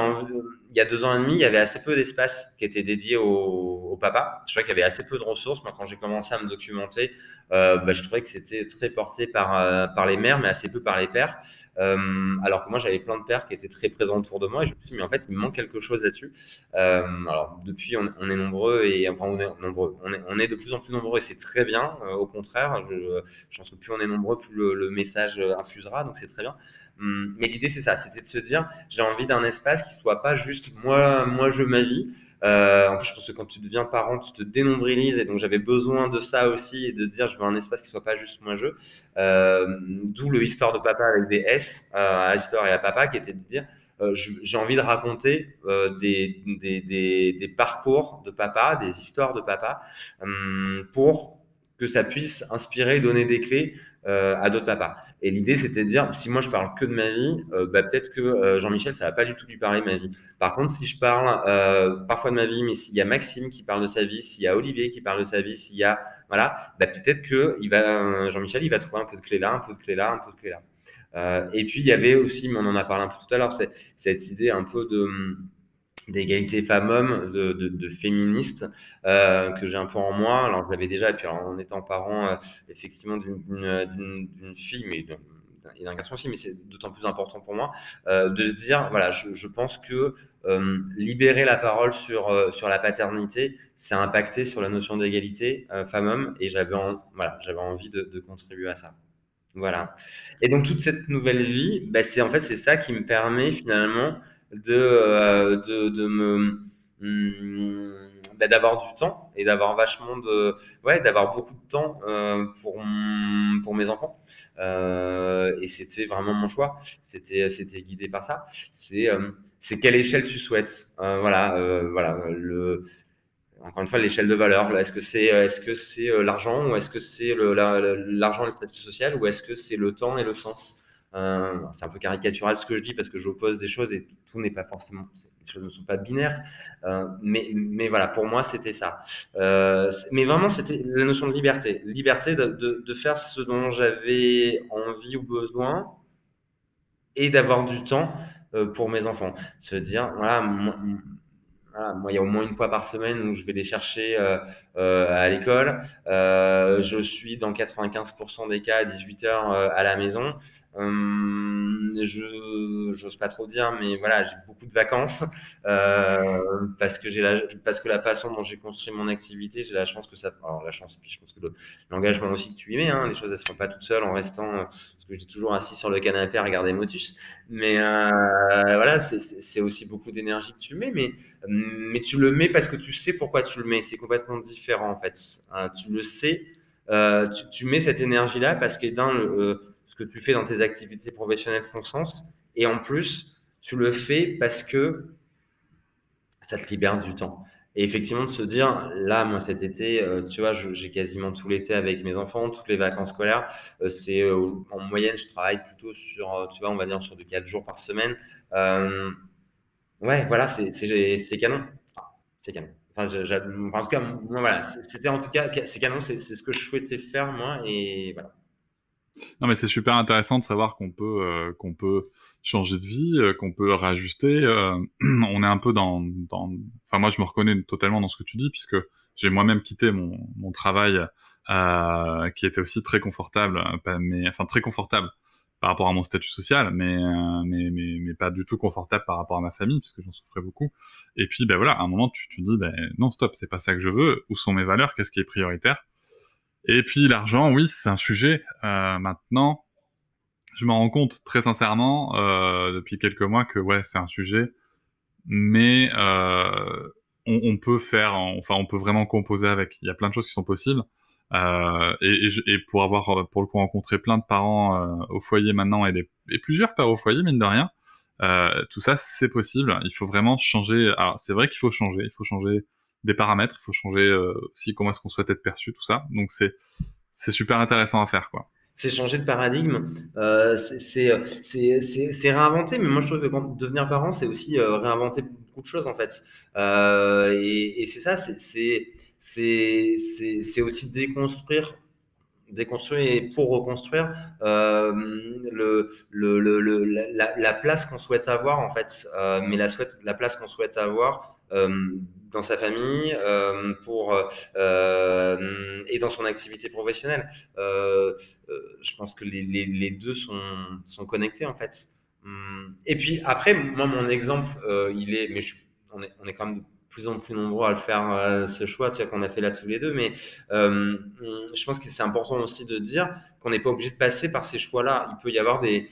y a 2 ans et demi, il y avait assez peu d'espace qui était dédié au papa. Je trouvais qu'il y avait assez peu de ressources. Moi, quand j'ai commencé à me documenter, bah, je trouvais que c'était très porté par les mères, mais assez peu par les pères. Alors que moi, j'avais plein de pères qui étaient très présents autour de moi et je me suis dit, mais en fait, il me manque quelque chose là-dessus. Alors, depuis, on est nombreux et enfin, on est nombreux. On est de plus en plus nombreux et c'est très bien. Au contraire, je pense que plus on est nombreux, plus le message infusera, donc c'est très bien. Mais l'idée, c'est ça, c'était de se dire, j'ai envie d'un espace qui soit pas juste moi je ma vie. En plus, je pense que quand tu deviens parent, tu te dénombrilises et donc j'avais besoin de ça aussi et de dire, je veux un espace qui soit pas juste moi je. D'où le Histoire de Papa avec des S à Histoire et à Papa, qui était de dire, j'ai envie de raconter des parcours de papa, des histoires de papa, pour que ça puisse inspirer, donner des clés à d'autres papas. Et l'idée, c'était de dire, si moi je parle que de ma vie, bah, peut-être que Jean-Michel, ça va pas du tout lui parler de ma vie. Par contre, si je parle parfois de ma vie, mais s'il y a Maxime qui parle de sa vie, s'il y a Olivier qui parle de sa vie, s'il y a, voilà, bah, peut-être que Jean-Michel, il va trouver un peu de clé là, un peu de clé là, un peu de clé là. Et puis il y avait aussi, mais on en a parlé un peu tout à l'heure, cette idée un peu d'égalité femmes-hommes, de féministe, que j'ai un peu en moi. Alors je l'avais déjà, et puis alors, en étant parent effectivement d'une fille, et d'un garçon aussi, mais c'est d'autant plus important pour moi, de se dire, voilà, je pense que libérer la parole sur la paternité, c'est impacter sur la notion d'égalité femmes-hommes, et voilà, j'avais envie de contribuer à ça. Voilà. Et donc toute cette nouvelle vie, bah, c'est ça qui me permet finalement d'avoir du temps et d'avoir beaucoup de temps pour mes enfants. Et c'était vraiment mon choix. C'était guidé par ça. C'est quelle échelle tu souhaites. Voilà. Encore une fois, l'échelle de valeur. Est-ce que c'est l'argent ou est-ce que c'est l'argent et le statut social ou est-ce que c'est le temps et le sens? C'est un peu caricatural ce que je dis parce que j'oppose des choses et tout n'est pas forcément, les choses ne sont pas binaires. Mais voilà, pour moi, c'était ça. Mais vraiment, c'était la notion de liberté. Liberté de faire ce dont j'avais envie ou besoin et d'avoir du temps pour mes enfants. Se dire, voilà, moi, il y a au moins une fois par semaine où je vais les chercher à l'école. Je suis dans 95% des cas à 18 heures à la maison. J'ose pas trop dire, mais voilà, j'ai beaucoup de vacances parce que la façon dont j'ai construit mon activité, j'ai la chance que ça. Alors la chance, et puis je pense que l'engagement aussi que tu y mets, hein, les choses elles se font pas toutes seules en restant, parce que j'étais toujours assis sur le canapé à regarder Motus. Mais voilà, c'est aussi beaucoup d'énergie que tu mets, mais tu le mets parce que tu sais pourquoi tu le mets. C'est complètement différent en fait. Tu le sais, tu mets cette énergie-là parce que ce que tu fais dans tes activités professionnelles font sens. Et en plus, tu le fais parce que ça te libère du temps. Et effectivement, de se dire, là, moi, cet été, tu vois, j'ai quasiment tout l'été avec mes enfants, toutes les vacances scolaires. En moyenne, je travaille plutôt sur, tu vois, on va dire sur du 4 jours par semaine. Euh, ouais, voilà, c'est canon. C'est canon. En tout cas, moi, voilà, c'était en tout cas, c'est canon, c'est ce que je souhaitais faire, moi, et voilà. Non, mais c'est super intéressant de savoir qu'on peut changer de vie, qu'on peut réajuster. On est un peu enfin, moi, je me reconnais totalement dans ce que tu dis, puisque j'ai moi-même quitté mon travail, qui était aussi très confortable, enfin, très confortable, par rapport à mon statut social, mais pas du tout confortable par rapport à ma famille, parce que j'en souffrais beaucoup. Et puis, ben voilà, à un moment, tu dis, ben non, stop, c'est pas ça que je veux. Où sont mes valeurs? Qu'est-ce qui est prioritaire? Et puis, l'argent, oui, c'est un sujet. Maintenant, je m'en rends compte très sincèrement depuis quelques mois que ouais, c'est un sujet, mais on peut faire, enfin, on peut vraiment composer avec. Il y a plein de choses qui sont possibles. Et pour avoir pour le coup rencontré plein de parents au foyer maintenant et plusieurs pères au foyer mine de rien, tout ça c'est possible. Il faut vraiment changer. Alors c'est vrai qu'il faut changer des paramètres, il faut changer aussi comment est-ce qu'on souhaite être perçu, tout ça. Donc c'est super intéressant à faire quoi. C'est changer de paradigme, c'est réinventer, mais moi je trouve que quand devenir parent, c'est aussi réinventer beaucoup de choses en fait. Et c'est ça, c'est aussi déconstruire et pour reconstruire la place qu'on souhaite avoir en fait, mais la place qu'on souhaite avoir dans sa famille, et dans son activité professionnelle. Je pense que les deux sont connectés en fait. Et puis après, moi mon exemple, on est quand même de plus en plus nombreux à le faire, ce choix, tu vois, qu'on a fait là tous les deux, mais euh, je pense que c'est important aussi de dire qu'on n'est pas obligé de passer par ces choix-là. Il peut y avoir des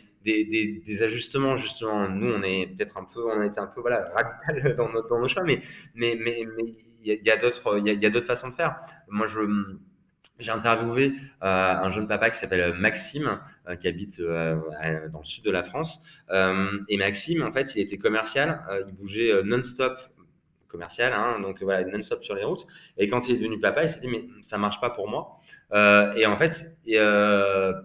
ajustements, justement. Nous, on a été un peu voilà, radical dans nos choix, mais il y a d'autres façons de faire. Moi, j'ai interviewé un jeune papa qui s'appelle Maxime, qui habite dans le sud de la France. Et Maxime, en fait, il était commercial, il bougeait non-stop commercial, hein, donc voilà, non-stop sur les routes. Et quand il est devenu papa, il s'est dit, mais ça marche pas pour moi. Et en fait,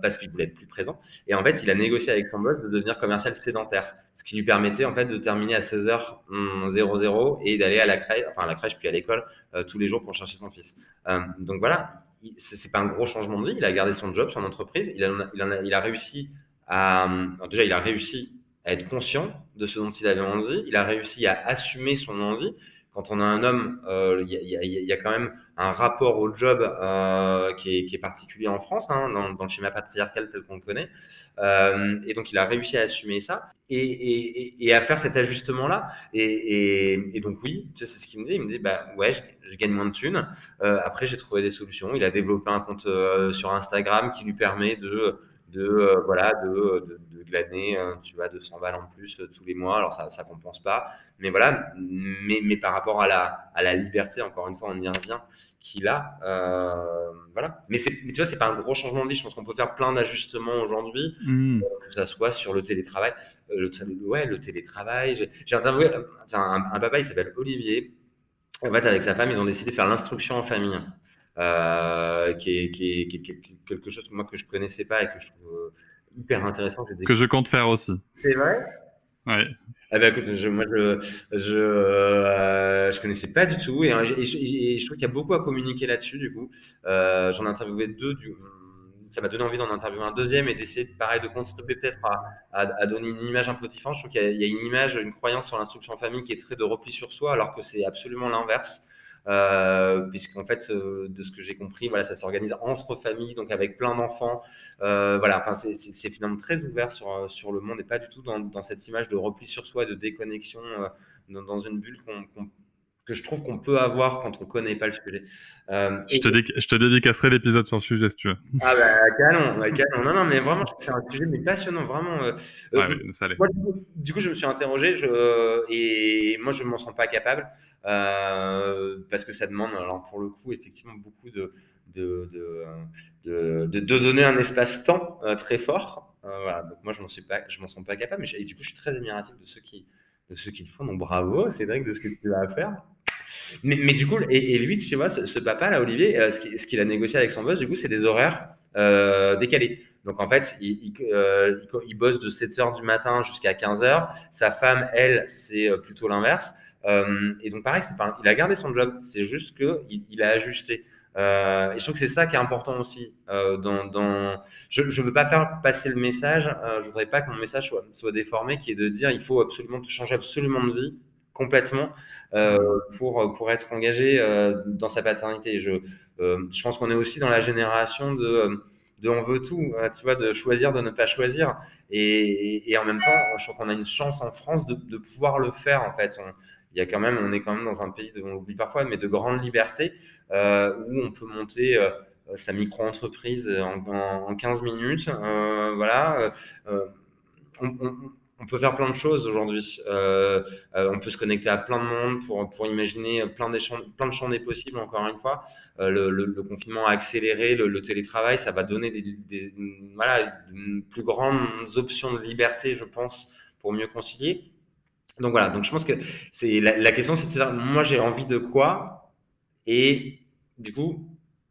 parce qu'il voulait être plus présent. Et en fait, il a négocié avec son boss de devenir commercial sédentaire, ce qui lui permettait en fait de terminer à 16h00 et d'aller à la crèche, enfin à la crèche puis à l'école tous les jours pour chercher son fils. Donc voilà, c'est pas un gros changement de vie. Il a gardé son job, son entreprise. Il a réussi déjà, il a réussi à être conscient de ce dont il avait envie. Il a réussi à assumer son envie. Quand on a un homme, il y a quand même un rapport au job qui est particulier en France, hein, dans le schéma patriarcal tel qu'on le connaît. Et donc, il a réussi à assumer ça et à faire cet ajustement-là. Et donc, oui, tu sais, c'est ce qu'il me dit. Il me dit, bah ouais, je gagne moins de thunes. Après, j'ai trouvé des solutions. Il a développé un compte sur Instagram qui lui permet voilà, de glaner, tu vois, 200 balles en plus tous les mois. Alors, ça compense pas. Mais voilà, mais par rapport à la liberté, encore une fois, on y revient, qu'il a. Voilà. Mais tu vois, c'est pas un gros changement de vie. Je pense qu'on peut faire plein d'ajustements aujourd'hui, Mmh. que ça soit sur le télétravail. Ouais, le télétravail. J'ai interviewé un papa, il s'appelle Olivier. En fait, avec sa femme, ils ont décidé de faire l'instruction en famille, qui est quelque chose que moi que je connaissais pas et que je trouve hyper intéressant. Que je compte faire aussi. C'est vrai? Ouais. Ah bah écoute, je connaissais pas du tout et je trouve qu'il y a beaucoup à communiquer là-dessus du coup. J'en ai interviewé deux, ça m'a donné envie d'en interviewer un deuxième et d'essayer pareil de contribuer peut-être à donner une image un peu différente. Je trouve qu'il y a une image, une croyance sur l'instruction en famille qui est très de repli sur soi alors que c'est absolument l'inverse. Puisqu'en fait, de ce que j'ai compris, voilà, ça s'organise entre familles, donc avec plein d'enfants. Voilà, enfin, c'est finalement très ouvert sur le monde et pas du tout dans cette image de repli sur soi et de déconnexion dans une bulle que je trouve qu'on peut avoir quand on connaît pas le sujet. Je te dédicacerai l'épisode sur le sujet si tu veux. Ah bah canon, ouais, canon. Non, non, mais vraiment, je trouve que c'est un sujet mais passionnant, vraiment. Ouais, oui, ça l'est. Moi, du coup, je me suis interrogé et moi, je ne m'en sens pas capable parce que ça demande, alors pour le coup, effectivement, beaucoup de, de, de donner un espace-temps très fort. Voilà, donc moi, je m'en sens pas capable, et du coup, je suis très admiratif de ceux qui le font. Donc bravo, Cédric, de ce que tu as à faire. Mais du coup, et lui, tu vois, ce papa là, Olivier, ce qu'il a négocié avec son boss, du coup, c'est des horaires décalés. Donc en fait, il bosse de 7h du matin jusqu'à 15h. Sa femme, elle, c'est plutôt l'inverse. Et donc pareil, il a gardé son job, c'est juste qu'il a ajusté. Et je trouve que c'est ça qui est important aussi. Je ne veux pas faire passer le message, je voudrais pas que mon message soit déformé, qui est de dire il faut absolument changer absolument de vie complètement pour être engagé dans sa paternité. Je pense qu'on est aussi dans la génération on veut tout, tu vois, de choisir, de ne pas choisir. Et en même temps, je trouve qu'on a une chance en France de pouvoir le faire, en fait. On est quand même dans un pays, on l'oublie parfois, mais de grande liberté, où on peut monter sa micro-entreprise en 15 minutes. Voilà. On, on- on peut faire plein de choses aujourd'hui. On peut se connecter à plein de monde pour imaginer plein de champs des possibles, encore une fois. Le confinement a accéléré le télétravail, ça va donner voilà, plus grandes options de liberté, je pense, pour mieux concilier. Donc voilà, donc je pense que la question, c'est de se dire, moi j'ai envie de quoi et du coup,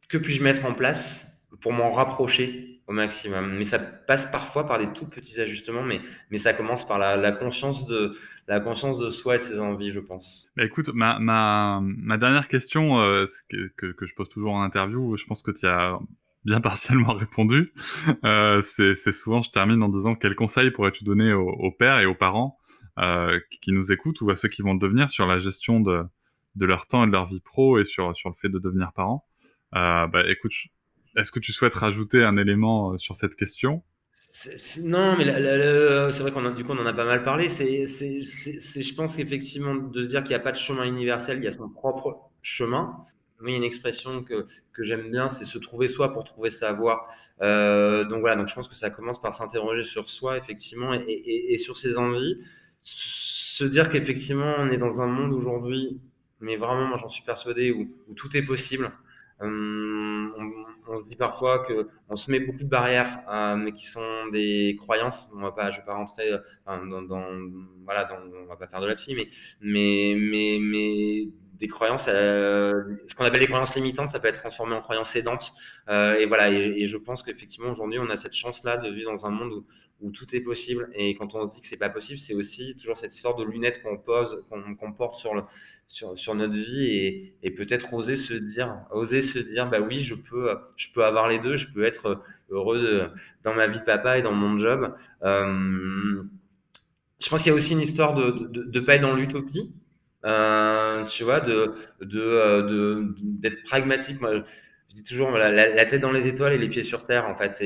que puis-je mettre en place pour m'en rapprocher au maximum. Mais ça passe parfois par des tout petits ajustements, mais ça commence par la conscience de soi et de ses envies, je pense. Bah, écoute, ma dernière question, que je pose toujours en interview, je pense que tu as bien partiellement répondu. C'est souvent, je termine en disant quel conseil pourrais-tu donner aux pères et aux parents qui nous écoutent ou à ceux qui vont le devenir sur la gestion de leur temps et de leur vie pro et sur le fait de devenir parent. Bah, écoute, est-ce que tu souhaites rajouter un élément sur cette question? Non, mais c'est vrai du coup, on en a pas mal parlé. Je pense qu'effectivement, de se dire qu'il n'y a pas de chemin universel, il y a son propre chemin. Oui, il y a une expression que j'aime bien, c'est se trouver soi pour trouver sa voie. Donc voilà, donc je pense que ça commence par s'interroger sur soi, effectivement, et sur ses envies. Se dire qu'effectivement, on est dans un monde aujourd'hui, mais vraiment, moi j'en suis persuadé, où tout est possible. On se dit parfois que on se met beaucoup de barrières, mais qui sont des croyances. Je vais pas rentrer voilà, on va pas faire de la psy, mais des croyances, ce qu'on appelle les croyances limitantes, ça peut être transformé en croyances aidantes. Et voilà, et je pense qu'effectivement aujourd'hui, on a cette chance-là de vivre dans un monde où tout est possible. Et quand on se dit que c'est pas possible, c'est aussi toujours cette histoire de lunettes qu'on porte sur notre vie et peut-être oser se dire, bah oui, je peux avoir les deux, je peux être heureux dans ma vie de papa et dans mon job. Je pense qu'il y a aussi une histoire de pas être dans l'utopie, tu vois, d'être pragmatique. Moi, je dis toujours la tête dans les étoiles et les pieds sur terre, en fait.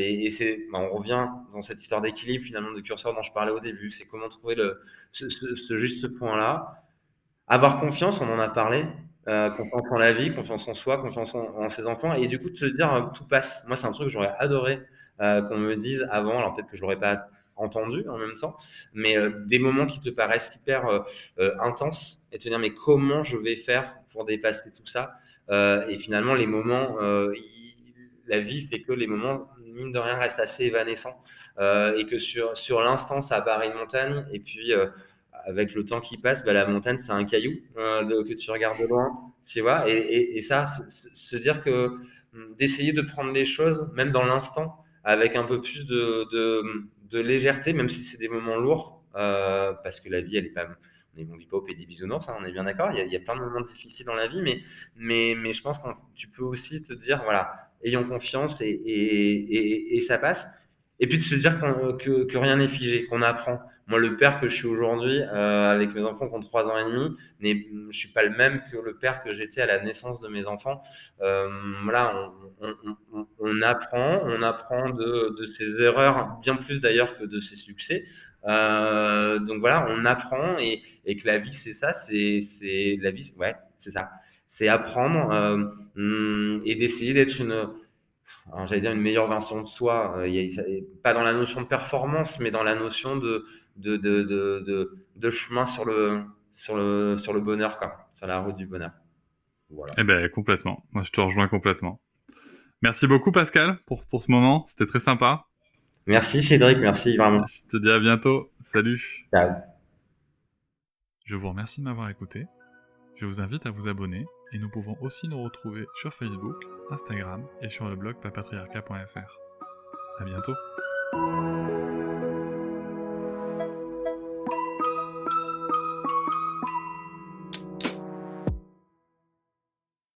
On revient dans cette histoire d'équilibre, finalement, de curseur dont je parlais au début. C'est comment trouver ce juste point-là. Avoir confiance, on en a parlé, confiance en la vie, confiance en soi, confiance en ses enfants et du coup de se dire, tout passe. Moi, c'est un truc que j'aurais adoré, qu'on me dise avant, alors peut-être que je l'aurais pas entendu en même temps, mais des moments qui te paraissent hyper, intenses et te dire: «Mais comment je vais faire pour dépasser tout ça?» Et finalement les moments, i la vie fait que les moments, mine de rien, restent assez évanescents, et que sur l'instant, ça paraît une montagne et puis, avec le temps qui passe, bah, la montagne, c'est un caillou que tu regardes de loin, tu vois. Et ça, se dire que d'essayer de prendre les choses, même dans l'instant, avec un peu plus de légèreté, même si c'est des moments lourds, parce que la vie, elle est pas. On vit pas au pays des bisounours, hein, on est bien d'accord. Il y a plein de moments difficiles dans la vie, mais je pense que tu peux aussi te dire, voilà, ayons confiance et ça passe. Et puis de se dire que rien n'est figé, qu'on apprend. Moi, le père que je suis aujourd'hui, avec mes enfants qui ont 3 ans et demi, je suis pas le même que le père que j'étais à la naissance de mes enfants. Voilà, on apprend de ses erreurs, bien plus d'ailleurs que de ses succès. Donc voilà, on apprend et que la vie, c'est ça, c'est la vie, ouais, c'est ça. C'est apprendre et d'essayer d'être alors j'allais dire une meilleure version de soi, pas dans la notion de performance, mais dans la notion de chemin sur le bonheur, quoi, sur la route du bonheur. Voilà. Eh ben, complètement. Moi, je te rejoins complètement. Merci beaucoup, Pascal, pour ce moment. C'était très sympa. Merci Cédric, merci vraiment. Je te dis à bientôt. Salut. Ciao. Je vous remercie de m'avoir écouté. Je vous invite à vous abonner et nous pouvons aussi nous retrouver sur Facebook, Instagram et sur le blog papatriarca.fr. À bientôt.